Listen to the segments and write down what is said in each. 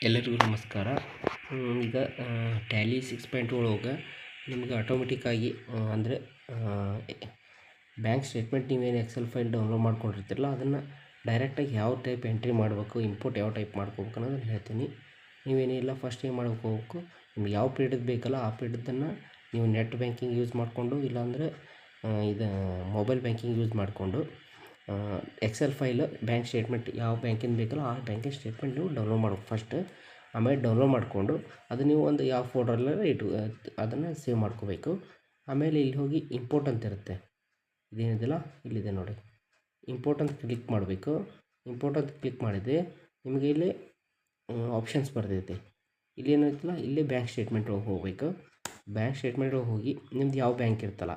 ಎಲ್ಲರಿಗೂ ನಮಸ್ಕಾರ. ಈಗ ಟ್ಯಾಲಿ 6.0 ಒಳಗೆ ನಿಮ್ಗೆ ಆಟೋಮೆಟಿಕ್ಕಾಗಿ ಅಂದರೆ ಬ್ಯಾಂಕ್ ಸ್ಟೇಟ್ಮೆಂಟ್ ನೀವೇನು ಎಕ್ಸೆಲ್ ಫೈಲ್ ಡೌನ್ಲೋಡ್ ಮಾಡ್ಕೊಂಡಿರ್ತೀರಲ್ಲ ಅದನ್ನು ಡೈರೆಕ್ಟಾಗಿ ಯಾವ ಟೈಪ್ ಎಂಟ್ರಿ ಮಾಡಬೇಕು, ಇಂಪೋರ್ಟ್ ಯಾವ ಟೈಪ್ ಮಾಡ್ಕೋಬೇಕು ಅನ್ನೋದನ್ನು ಹೇಳ್ತೀನಿ. ನೀವೇನಿಲ್ಲ ಫಸ್ಟ್ ಏನು ಹೋಗ್ಬೇಕು, ನಿಮ್ಗೆ ಯಾವ ಪೀರಿಯಡ್ ಬೇಕಲ್ಲ ಆ ಪೀರಿಯಡನ್ನು ನೀವು ನೆಟ್ ಬ್ಯಾಂಕಿಂಗ್ ಯೂಸ್ ಮಾಡಿಕೊಂಡು ಇಲ್ಲಾಂದರೆ ಇದು ಮೊಬೈಲ್ ಬ್ಯಾಂಕಿಂಗ್ ಯೂಸ್ ಮಾಡಿಕೊಂಡು ಎಕ್ಸೆಲ್ ಫೈಲ್ ಬ್ಯಾಂಕ್ ಸ್ಟೇಟ್ಮೆಂಟ್ ಯಾವ ಬ್ಯಾಂಕಿಂದ ಬೇಕಲ್ಲ ಆ ಬ್ಯಾಂಕಿನ ಸ್ಟೇಟ್ಮೆಂಟ್ ನೀವು ಡೌನ್ಲೋಡ್ ಮಾಡಬೇಕು ಫಸ್ಟ್. ಆಮೇಲೆ ಡೌನ್ಲೋಡ್ ಮಾಡಿಕೊಂಡು ಅದು ನೀವು ಒಂದು ಯಾವ ಫೋಲ್ಡರಲ್ಲೇ ಅದನ್ನು ಸೇವ್ ಮಾಡ್ಕೋಬೇಕು. ಆಮೇಲೆ ಇಲ್ಲಿ ಹೋಗಿ ಇಂಪೋರ್ಟ್ ಅಂತ ಇರುತ್ತೆ, ಇದೇನಿದೆಯಲ್ಲ ಇಲ್ಲಿದೆ ನೋಡಿ, ಇಂಪೋರ್ಟ್ ಅಂತ ಕ್ಲಿಕ್ ಮಾಡಬೇಕು. ಇಂಪೋರ್ಟ್ ಅಂತ ಕ್ಲಿಕ್ ಮಾಡಿದರೆ ನಿಮಗೆ ಇಲ್ಲಿ ಆಪ್ಷನ್ಸ್ ಬರ್ತೈತೆ. ಇಲ್ಲಿ ಏನೈತಲ್ಲ ಇಲ್ಲಿ ಬ್ಯಾಂಕ್ ಸ್ಟೇಟ್ಮೆಂಟ್ ಒಳಗೆ ಹೋಗಬೇಕು. ಬ್ಯಾಂಕ್ ಸ್ಟೇಟ್ಮೆಂಟ್ ಒಳಗೆ ಹೋಗಿ ನಿಮ್ದು ಯಾವ ಬ್ಯಾಂಕ್ ಇರ್ತಲ್ಲ,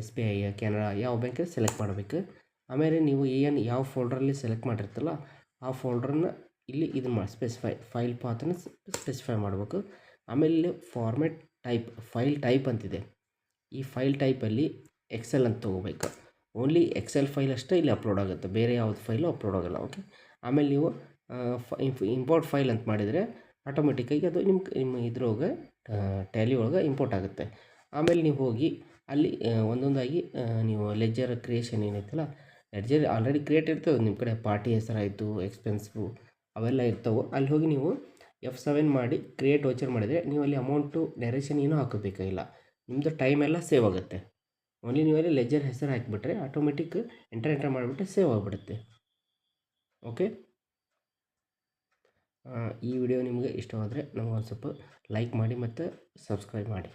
SBI, ಕೆನರಾ, ಯಾವ ಬ್ಯಾಂಕ್ ಸೆಲೆಕ್ಟ್ ಮಾಡಬೇಕು. ಆಮೇಲೆ ನೀವು ಏನು ಯಾವ ಫೋಲ್ಡ್ರಲ್ಲಿ ಸೆಲೆಕ್ಟ್ ಮಾಡಿರ್ತಲ್ಲ ಆ ಫೋಲ್ಡ್ರನ್ನ ಇಲ್ಲಿ ಇದು ಫೈಲ್ ಪಾತನ್ನು ಸ್ಪೆಸಿಫೈ ಮಾಡಬೇಕು. ಆಮೇಲೆ ಇಲ್ಲಿ ಫಾರ್ಮೆಟ್ ಟೈಪ್, ಫೈಲ್ ಟೈಪ್ ಅಂತಿದೆ. ಈ ಫೈಲ್ ಟೈಪಲ್ಲಿ ಎಕ್ಸೆಲ್ ಅಂತ ತೊಗೋಬೇಕು. ಓನ್ಲಿ ಎಕ್ಸೆಲ್ ಫೈಲ್ ಅಷ್ಟೇ ಇಲ್ಲಿ ಅಪ್ಲೋಡ್ ಆಗುತ್ತೆ, ಬೇರೆ ಯಾವ್ದು ಫೈಲು ಅಪ್ಲೋಡ್ ಆಗೋಲ್ಲ. ಓಕೆ, ಆಮೇಲೆ ನೀವು ಇಂಪೋರ್ಟ್ ಫೈಲ್ ಅಂತ ಮಾಡಿದರೆ ಆಟೋಮೆಟಿಕ್ಕಾಗಿ ಅದು ನಿಮ್ಮ ಇದ್ರೊಳಗೆ ಟ್ಯಾಲಿ ಒಳಗೆ ಇಂಪೋರ್ಟ್ ಆಗುತ್ತೆ. ಆಮೇಲೆ ನೀವು ಹೋಗಿ ಅಲ್ಲಿ ಒಂದೊಂದಾಗಿ ನೀವು ಲೆಡ್ಜರ್ ಕ್ರಿಯೇಷನ್ ಏನೈತಲ್ಲ, ಲೆಡ್ಜರ್ ಆಲ್ರೆಡಿ ಕ್ರಿಯೇಟ್ ಇರ್ತವೆ ನಿಮ್ಮ ಕಡೆ, ಪಾರ್ಟಿ ಹೆಸರಾಯಿತು, ಎಕ್ಸ್ಪೆನ್ಸು ಅವೆಲ್ಲ ಇರ್ತವೆ. ಅಲ್ಲಿ ಹೋಗಿ ನೀವು F7 ಮಾಡಿ ಕ್ರಿಯೇಟ್ ವೋಚರ್ ಮಾಡಿದರೆ ನೀವು ಅಲ್ಲಿ ಅಮೌಂಟು ನರೇಷನ್ ಏನೂ ಹಾಕಬೇಕಾಗಿಲ್ಲ, ನಿಮ್ಮದು ಟೈಮ್ ಎಲ್ಲ ಸೇವ್ ಆಗುತ್ತೆ. ಓನ್ಲಿ ನೀವಲ್ಲಿ ಲೆಡ್ಜರ್ ಹೆಸರು ಹಾಕಿಬಿಟ್ರೆ ಆಟೋಮೆಟಿಕ್ ಎಂಟರ್ ಮಾಡಿಬಿಟ್ರೆ ಸೇವ್ ಆಗಿಬಿಡುತ್ತೆ. ಓಕೆ, ಈ ವಿಡಿಯೋ ನಿಮಗೆ ಇಷ್ಟವಾದರೆ ನಮಗೊಂದು ಸ್ವಲ್ಪ ಲೈಕ್ ಮಾಡಿ ಮತ್ತು ಸಬ್ಸ್ಕ್ರೈಬ್ ಮಾಡಿ.